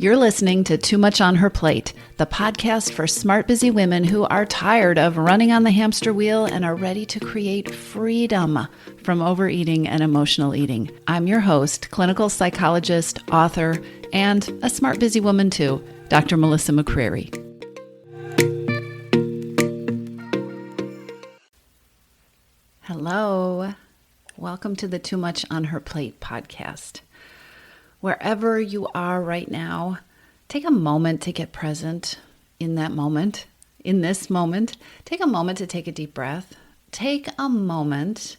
You're listening to Too Much on Her Plate, the podcast for smart, busy women who are tired of running on the hamster wheel and are ready to create freedom from overeating and emotional eating. I'm your host, clinical psychologist, author, and a smart, busy woman too, Dr. Melissa McCreary. Hello. Welcome to the Too Much on Her Plate podcast. Wherever you are right now, take a moment to get present in that moment, in this moment. Take a moment to take a deep breath. Take a moment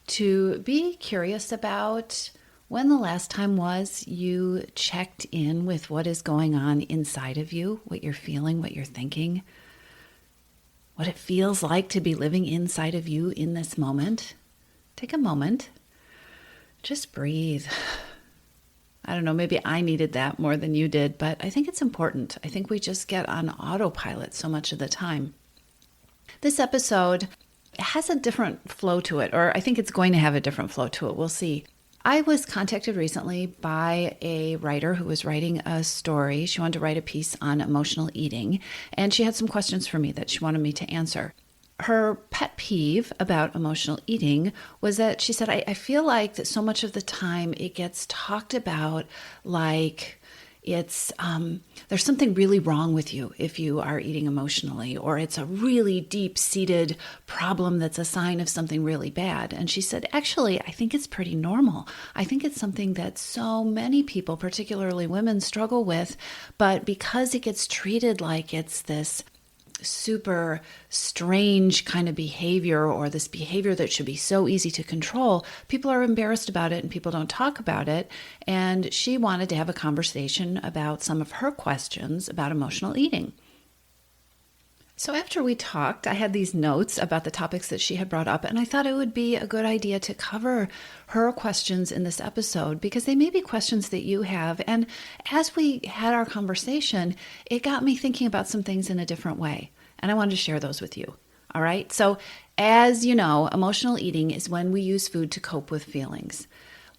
to be curious about when the last time was you checked in with what is going on inside of you, what you're feeling, what you're thinking, what it feels like to be living inside of you in this moment. Take a moment. Just breathe. I don't know, maybe I needed that more than you did, but I think it's important. I think we just get on autopilot so much of the time. This episode has a different flow to it, or I think it's going to have a different flow to it. We'll see. I was contacted recently by a writer who was writing a story. She wanted to write a piece on emotional eating, and she had some questions for me that she wanted me to answer. Her pet peeve about emotional eating was that she said, I feel like that so much of the time it gets talked about like it's there's something really wrong with you if you are eating emotionally, or it's a really deep-seated problem that's a sign of something really bad. And she said, actually, I think it's pretty normal. I think it's something that so many people, particularly women, struggle with, but because it gets treated like it's this super strange kind of behavior, or this behavior that should be so easy to control, people are embarrassed about it and people don't talk about it. And she wanted to have a conversation about some of her questions about emotional eating. So after we talked, I had these notes about the topics that she had brought up, and I thought it would be a good idea to cover her questions in this episode because they may be questions that you have. And as we had our conversation, it got me thinking about some things in a different way, and I wanted to share those with you. All right. So as you know, emotional eating is when we use food to cope with feelings.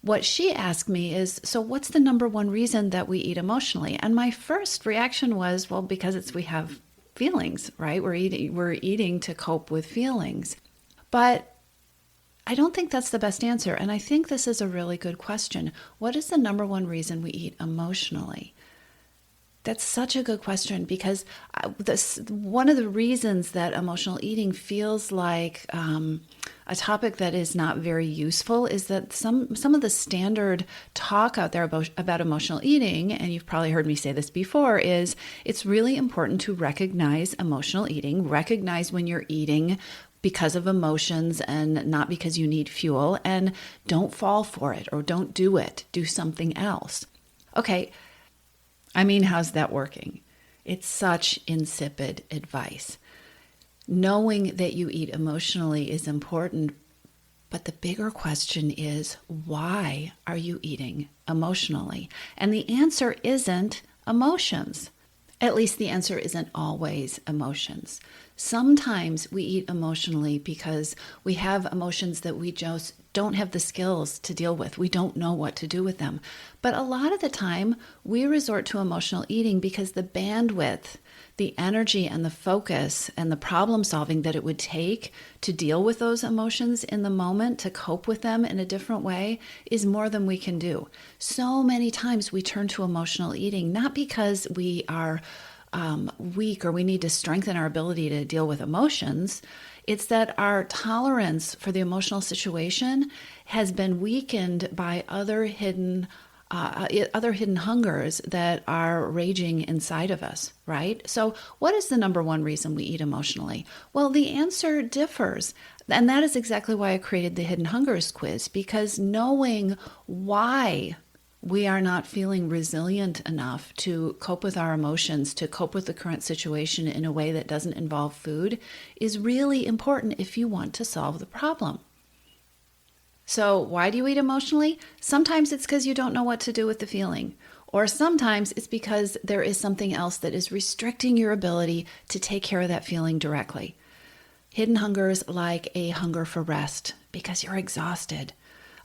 What she asked me is, so what's the number one reason that we eat emotionally? And my first reaction was, well, because we have feelings, right? We're eating to cope with feelings. But I don't think that's the best answer. And I think this is a really good question. What is the number one reason we eat emotionally? That's such a good question because one of the reasons that emotional eating feels like a topic that is not very useful is that some of the standard talk out there about emotional eating, and you've probably heard me say this before, is it's really important to recognize emotional eating, recognize when you're eating because of emotions and not because you need fuel, and don't fall for it or don't do it, do something else. Okay. I mean, how's that working? It's such insipid advice. Knowing that you eat emotionally is important, but the bigger question is, why are you eating emotionally? And the answer isn't emotions. At least the answer isn't always emotions. Sometimes we eat emotionally because we have emotions that we just don't have the skills to deal with. We don't know what to do with them. But a lot of the time, we resort to emotional eating because the bandwidth, the energy and the focus and the problem solving that it would take to deal with those emotions in the moment, to cope with them in a different way, is more than we can do. So many times we turn to emotional eating, not because we are weak or we need to strengthen our ability to deal with emotions. It's that our tolerance for the emotional situation has been weakened by other hidden hungers that are raging inside of us, right? So what is the number one reason we eat emotionally? Well, the answer differs. And that is exactly why I created the Hidden Hungers quiz, because knowing why we are not feeling resilient enough to cope with our emotions, to cope with the current situation in a way that doesn't involve food, is really important if you want to solve the problem. So why do you eat emotionally? Sometimes it's because you don't know what to do with the feeling. Or sometimes it's because there is something else that is restricting your ability to take care of that feeling directly. Hidden hungers like a hunger for rest because you're exhausted.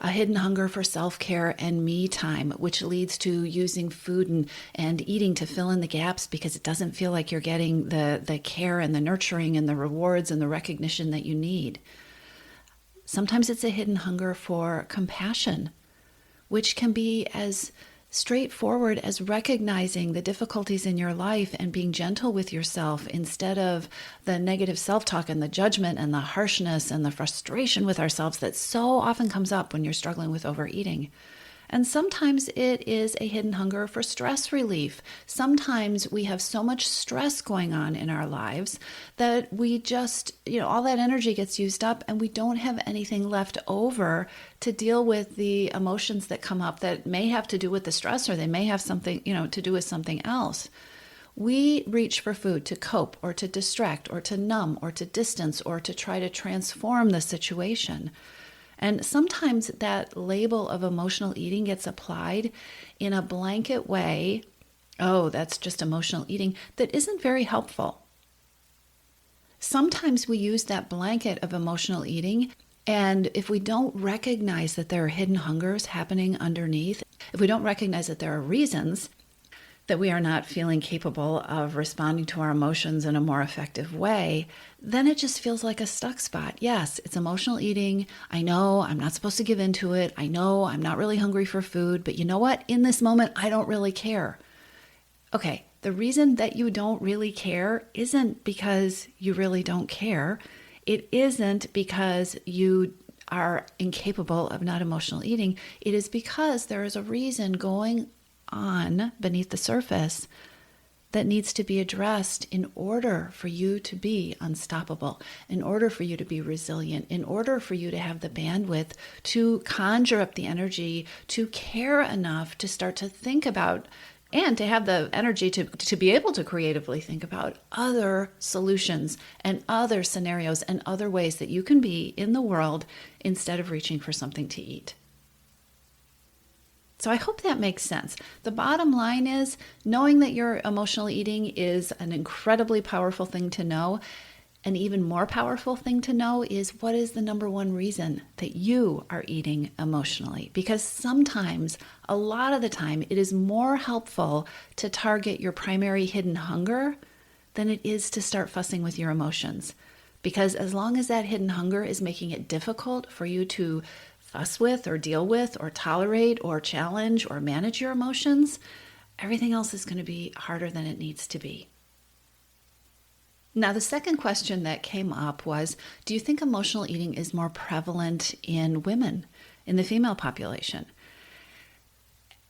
a hidden hunger for self-care and me time, which leads to using food and eating to fill in the gaps because it doesn't feel like you're getting the care and the nurturing and the rewards and the recognition that you need. Sometimes it's a hidden hunger for compassion, which can be as straightforward as recognizing the difficulties in your life and being gentle with yourself instead of the negative self-talk and the judgment and the harshness and the frustration with ourselves that so often comes up when you're struggling with overeating. And sometimes it is a hidden hunger for stress relief. Sometimes we have so much stress going on in our lives that we just, all that energy gets used up and we don't have anything left over to deal with the emotions that come up that may have to do with the stress or they may have something, to do with something else. We reach for food to cope or to distract or to numb or to distance or to try to transform the situation. And sometimes that label of emotional eating gets applied in a blanket way. Oh, that's just emotional eating. That isn't very helpful. Sometimes we use that blanket of emotional eating, and if we don't recognize that there are hidden hungers happening underneath, if we don't recognize that there are reasons that we are not feeling capable of responding to our emotions in a more effective way, then it just feels like a stuck spot. Yes, it's emotional eating. I know I'm not supposed to give into it. I know I'm not really hungry for food, but you know what? In this moment, I don't really care. Okay, the reason that you don't really care isn't because you really don't care. It isn't because you are incapable of not emotional eating. It is because there is a reason going on beneath the surface that needs to be addressed in order for you to be unstoppable, in order for you to be resilient, in order for you to have the bandwidth to conjure up the energy, to care enough to start to think about and to have the energy to be able to creatively think about other solutions and other scenarios and other ways that you can be in the world instead of reaching for something to eat. So I hope that makes sense. The bottom line is knowing that you're emotional eating is an incredibly powerful thing to know. An even more powerful thing to know is what is the number one reason that you are eating emotionally? Because sometimes, a lot of the time, it is more helpful to target your primary hidden hunger than it is to start fussing with your emotions. Because as long as that hidden hunger is making it difficult for you to fuss with or deal with or tolerate or challenge or manage your emotions, everything else is going to be harder than it needs to be. Now, the second question that came up was, do you think emotional eating is more prevalent in women, in the female population?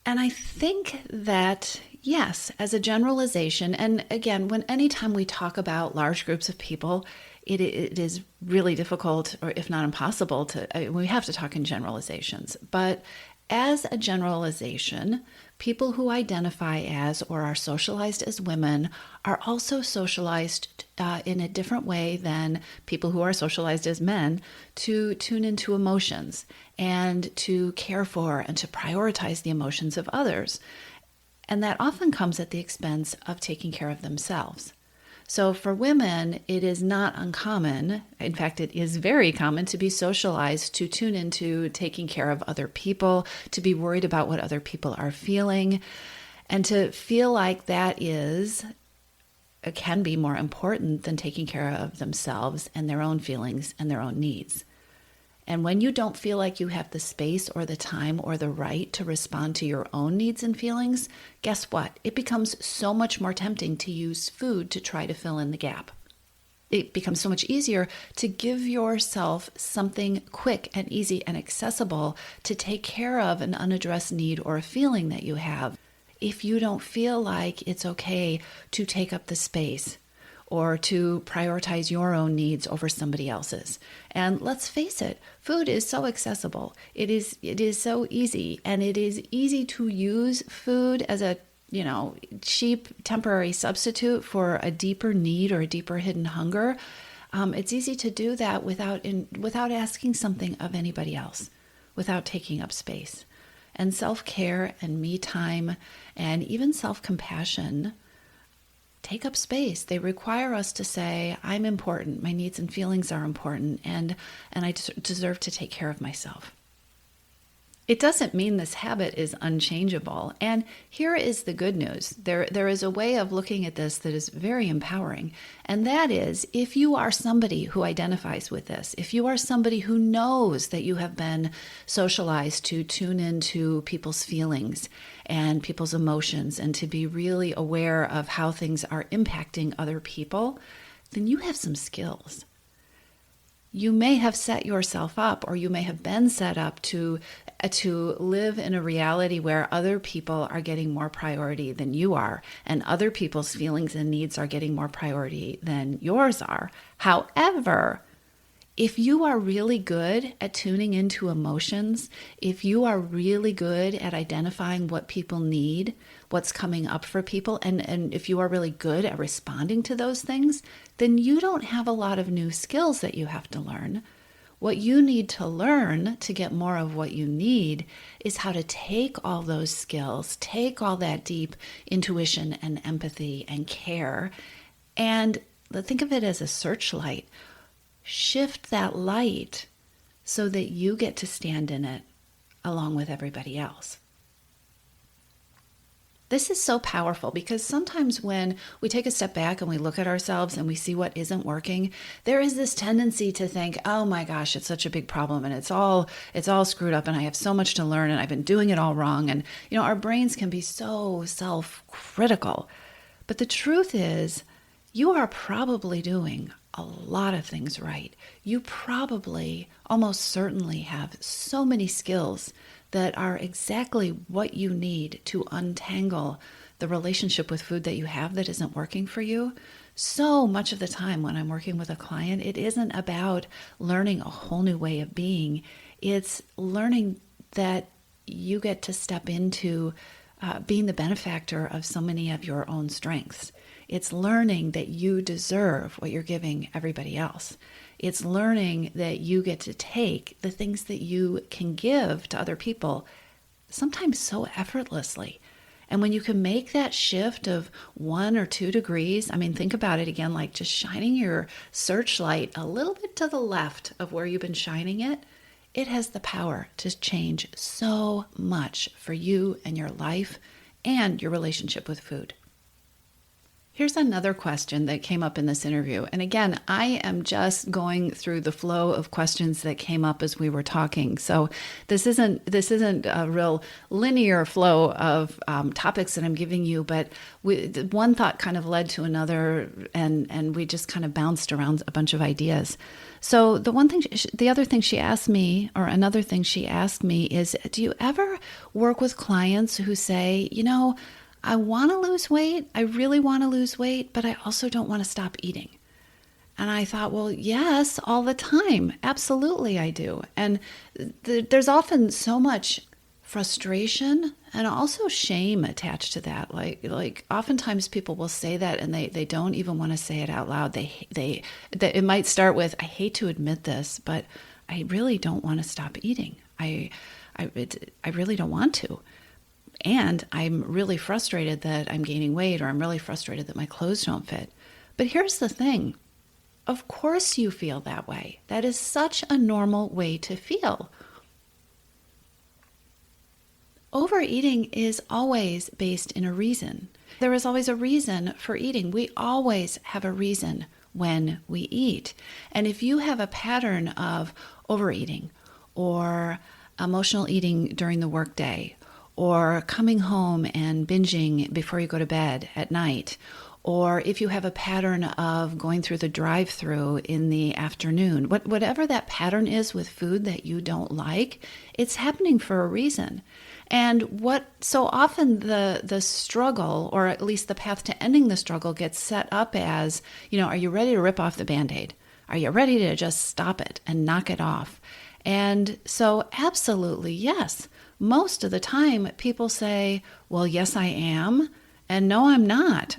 And I think that, yes, as a generalization, and again, anytime we talk about large groups of people, it is really difficult, or if not impossible, we have to talk in generalizations. But as a generalization, people who identify as or are socialized as women are also socialized in a different way than people who are socialized as men to tune into emotions and to care for and to prioritize the emotions of others. And that often comes at the expense of taking care of themselves. So for women, it is not uncommon, in fact, it is very common to be socialized to tune into taking care of other people, to be worried about what other people are feeling, and to feel like that can be more important than taking care of themselves and their own feelings and their own needs. And when you don't feel like you have the space or the time or the right to respond to your own needs and feelings, guess what? It becomes so much more tempting to use food to try to fill in the gap. It becomes so much easier to give yourself something quick and easy and accessible to take care of an unaddressed need or a feeling that you have if you don't feel like it's okay to take up the space or to prioritize your own needs over somebody else's. And let's face it, food is so accessible. It is so easy, and it is easy to use food as a cheap temporary substitute for a deeper need or a deeper hidden hunger. It's easy to do that without asking something of anybody else, without taking up space. And self-care and me time and even self-compassion take up space. They require us to say, I'm important, my needs and feelings are important, and I deserve to take care of myself. It doesn't mean this habit is unchangeable. And here is the good news. There is a way of looking at this that is very empowering. And that is, if you are somebody who identifies with this, if you are somebody who knows that you have been socialized to tune into people's feelings and people's emotions and to be really aware of how things are impacting other people, then you have some skills. You may have set yourself up, or you may have been set up to live in a reality where other people are getting more priority than you are, and other people's feelings and needs are getting more priority than yours are. However, if you are really good at tuning into emotions, if you are really good at identifying what people need, what's coming up for people, and if you are really good at responding to those things, then you don't have a lot of new skills that you have to learn. What you need to learn to get more of what you need is how to take all those skills, take all that deep intuition and empathy and care, and think of it as a searchlight. Shift that light so that you get to stand in it along with everybody else. This is so powerful because sometimes when we take a step back and we look at ourselves and we see what isn't working, there is this tendency to think, oh my gosh, it's such a big problem and it's all screwed up and I have so much to learn and I've been doing it all wrong. And our brains can be so self-critical. But the truth is, you are probably doing a lot of things right. You probably, almost certainly, have so many skills that are exactly what you need to untangle the relationship with food that you have that isn't working for you. So much of the time when I'm working with a client, it isn't about learning a whole new way of being. It's learning that you get to step into being the benefactor of so many of your own strengths. It's learning that you deserve what you're giving everybody else. It's learning that you get to take the things that you can give to other people, sometimes so effortlessly. And when you can make that shift of 1 or 2 degrees, think about it again, like just shining your searchlight a little bit to the left of where you've been shining it, it has the power to change so much for you and your life and your relationship with food. Here's another question that came up in this interview. And again, I am just going through the flow of questions that came up as we were talking. So this isn't a real linear flow of topics that I'm giving you, but one thought kind of led to another, and we just kind of bounced around a bunch of ideas. So another thing she asked me is, do you ever work with clients who say, I want to lose weight. I really want to lose weight, but I also don't want to stop eating. And I thought, well, yes, all the time. Absolutely, I do. And there's often so much frustration and also shame attached to that. Like oftentimes people will say that and they don't even want to say it out loud. It might start with, I hate to admit this, but I really don't want to stop eating. I really don't want to. And I'm really frustrated that I'm gaining weight, or I'm really frustrated that my clothes don't fit. But here's the thing. Of course you feel that way. That is such a normal way to feel. Overeating is always based in a reason. There is always a reason for eating. We always have a reason when we eat. And if you have a pattern of overeating or emotional eating during the workday, or coming home and binging before you go to bed at night, or if you have a pattern of going through the drive-thru in the afternoon, whatever that pattern is with food that you don't like, it's happening for a reason. And so often the struggle, or at least the path to ending the struggle, gets set up as, are you ready to rip off the Band-Aid? Are you ready to just stop it and knock it off? And so absolutely, yes. Most of the time, people say, well, yes, I am, and no, I'm not.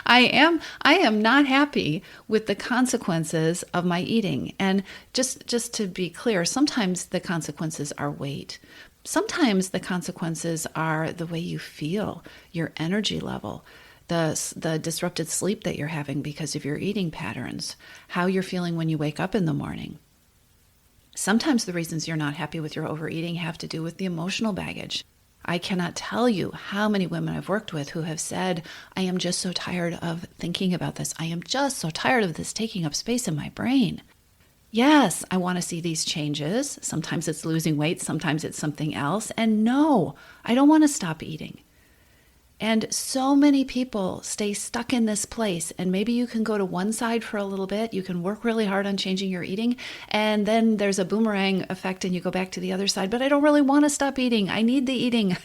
I am not happy with the consequences of my eating. And just to be clear, sometimes the consequences are weight. Sometimes the consequences are the way you feel, your energy level, the disrupted sleep that you're having because of your eating patterns, how you're feeling when you wake up in the morning. Sometimes the reasons you're not happy with your overeating have to do with the emotional baggage. I cannot tell you how many women I've worked with who have said, I am just so tired of thinking about this. I am just so tired of this taking up space in my brain. Yes, I want to see these changes. Sometimes it's losing weight, sometimes it's something else. And no, I don't want to stop eating. And so many people stay stuck in this place, and maybe you can go to one side for a little bit. You can work really hard on changing your eating, and then there's a boomerang effect and you go back to the other side. But I don't really want to stop eating. I need the eating.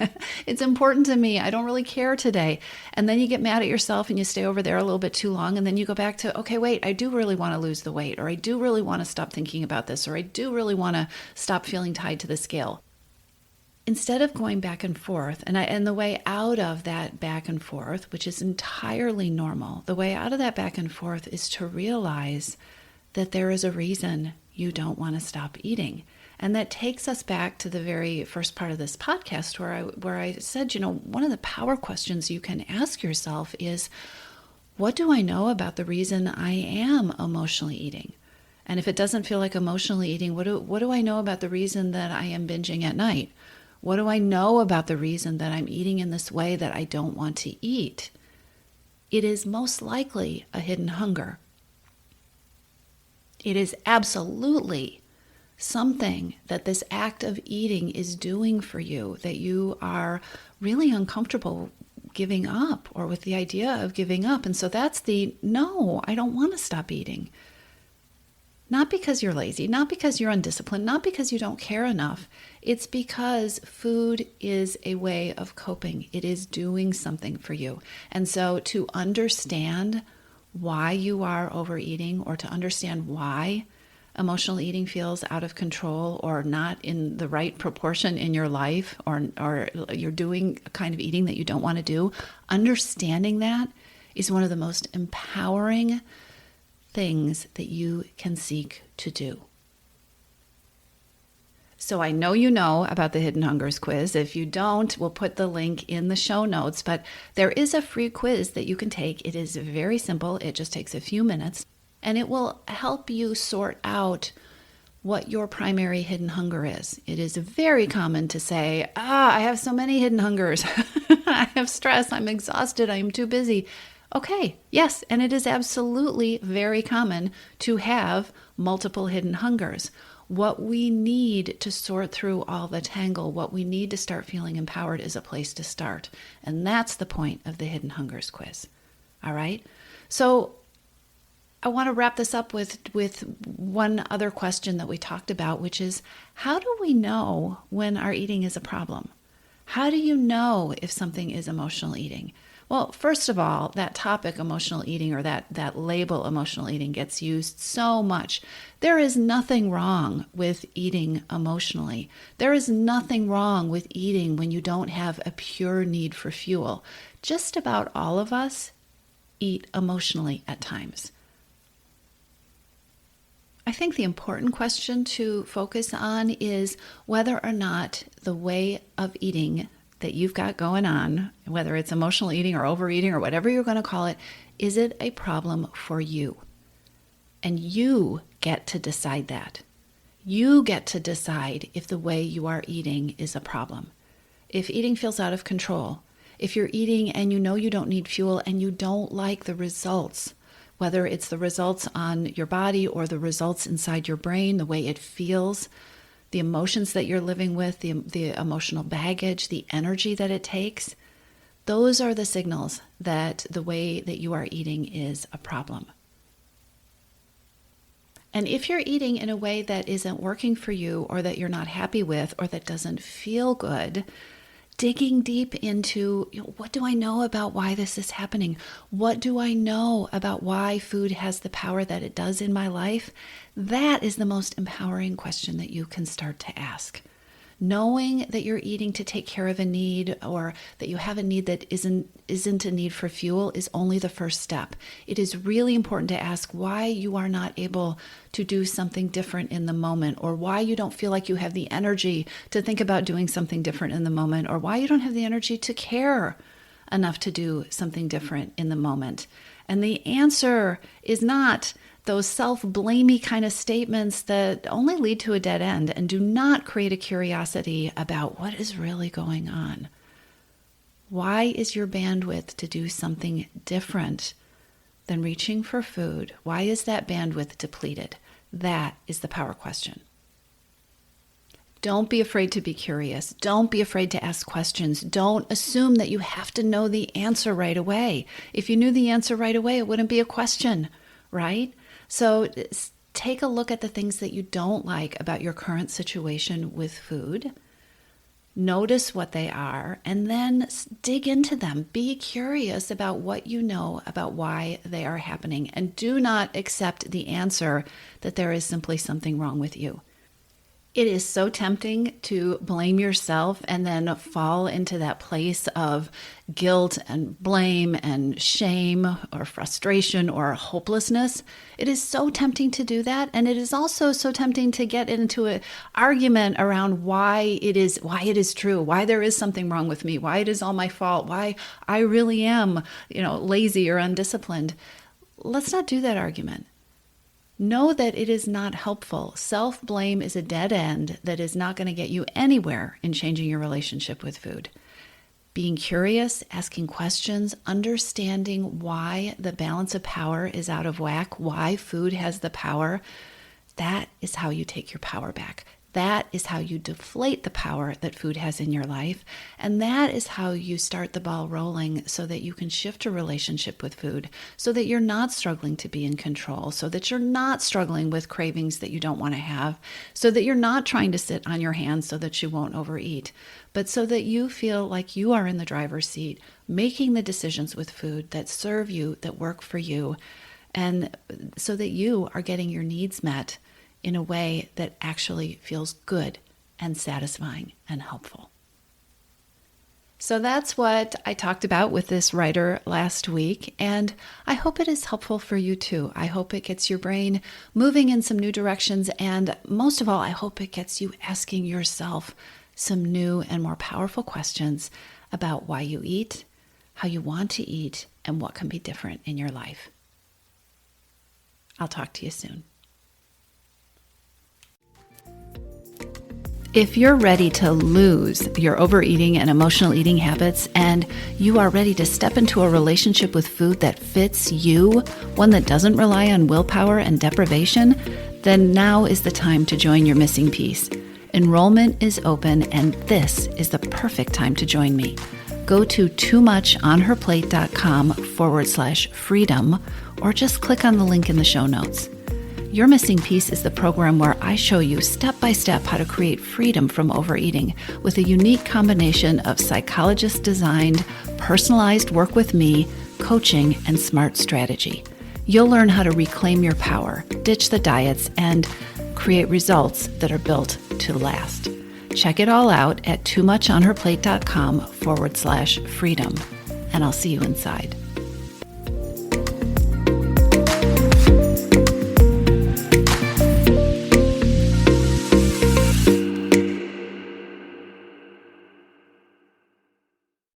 It's important to me. I don't really care today. And then you get mad at yourself and you stay over there a little bit too long, and then you go back to, okay, wait, I do really want to lose the weight, or I do really want to stop thinking about this, or I do really want to stop feeling tied to the scale. Instead of going back and forth, and the way out of that back and forth, which is entirely normal, the way out of that back and forth is to realize that there is a reason you don't want to stop eating. And that takes us back to the very first part of this podcast where I said, one of the power questions you can ask yourself is, what do I know about the reason I am emotionally eating? And if it doesn't feel like emotionally eating, what do I know about the reason that I am binging at night? What do I know about the reason that I'm eating in this way that I don't want to eat? It is most likely a hidden hunger. It is absolutely something that this act of eating is doing for you, that you are really uncomfortable giving up, or with the idea of giving up. And so that's no, I don't want to stop eating. Not because you're lazy, not because you're undisciplined, not because you don't care enough. It's because food is a way of coping. It is doing something for you. And so to understand why you are overeating, or to understand why emotional eating feels out of control or not in the right proportion in your life, or you're doing a kind of eating that you don't want to do, understanding that is one of the most empowering things that you can seek to do. So I know you know about the Hidden Hungers quiz. If you don't, we'll put the link in the show notes, but there is a free quiz that you can take. It is very simple. It just takes a few minutes, and it will help you sort out what your primary hidden hunger is. It is very common to say, I have so many hidden hungers. I have stress. I'm exhausted. I am too busy. Okay, yes, and it is absolutely very common to have multiple hidden hungers. What we need to sort through all the tangle, what we need to start feeling empowered, is a place to start. And that's the point of the Hidden Hungers quiz. All right? So I want to wrap this up with one other question that we talked about, which is, how do we know when our eating is a problem? How do you know if something is emotional eating? Well, first of all, that topic, emotional eating, or that label, emotional eating, gets used so much. There is nothing wrong with eating emotionally. There is nothing wrong with eating when you don't have a pure need for fuel. Just about all of us eat emotionally at times. I think the important question to focus on is whether or not the way of eating that you've got going on, whether it's emotional eating or overeating or whatever you're going to call it, is it a problem for you? And you get to decide that. You get to decide if the way you are eating is a problem. If eating feels out of control, if you're eating and you know you don't need fuel and you don't like the results, whether it's the results on your body or the results inside your brain, the way it feels, the emotions that you're living with, the emotional baggage, the energy that it takes, those are the signals that the way that you are eating is a problem. And if you're eating in a way that isn't working for you, or that you're not happy with, or that doesn't feel good, digging deep into, what do I know about why this is happening? What do I know about why food has the power that it does in my life? That is the most empowering question that you can start to ask. Knowing that you're eating to take care of a need, or that you have a need that isn't a need for fuel, is only the first step. It is really important to ask why you are not able to do something different in the moment, or why you don't feel like you have the energy to think about doing something different in the moment, or why you don't have the energy to care enough to do something different in the moment. And the answer is not those self-blamey kind of statements that only lead to a dead end and do not create a curiosity about what is really going on. Why is your bandwidth to do something different than reaching for food? Why is that bandwidth depleted? That is the power question. Don't be afraid to be curious. Don't be afraid to ask questions. Don't assume that you have to know the answer right away. If you knew the answer right away, it wouldn't be a question, right? So take a look at the things that you don't like about your current situation with food. Notice what they are, and then dig into them. Be curious about what you know about why they are happening, and do not accept the answer that there is simply something wrong with you. It is so tempting to blame yourself and then fall into that place of guilt and blame and shame or frustration or hopelessness. It is so tempting to do that. And it is also so tempting to get into an argument around why it is true, why there is something wrong with me, why it is all my fault, why I really am, lazy or undisciplined. Let's not do that argument. Know that it is not helpful. Self-blame is a dead end that is not going to get you anywhere in changing your relationship with food. Being curious, asking questions, understanding why the balance of power is out of whack, why food has the power, that is how you take your power back. That is how you deflate the power that food has in your life. And that is how you start the ball rolling so that you can shift your relationship with food, so that you're not struggling to be in control, so that you're not struggling with cravings that you don't want to have, so that you're not trying to sit on your hands so that you won't overeat, but so that you feel like you are in the driver's seat, making the decisions with food that serve you, that work for you, and so that you are getting your needs met in a way that actually feels good and satisfying and helpful. So that's what I talked about with this writer last week, and I hope it is helpful for you too. I hope it gets your brain moving in some new directions, and most of all, I hope it gets you asking yourself some new and more powerful questions about why you eat, how you want to eat, and what can be different in your life. I'll talk to you soon. If you're ready to lose your overeating and emotional eating habits, and you are ready to step into a relationship with food that fits you, one that doesn't rely on willpower and deprivation, then now is the time to join your missing piece. Enrollment is open, and this is the perfect time to join me. Go to toomuchonherplate.com/freedom, or just click on the link in the show notes. Your Missing Piece is the program where I show you step-by-step how to create freedom from overeating with a unique combination of psychologist-designed, personalized work with me, coaching, and smart strategy. You'll learn how to reclaim your power, ditch the diets, and create results that are built to last. Check it all out at toomuchonherplate.com/freedom, and I'll see you inside.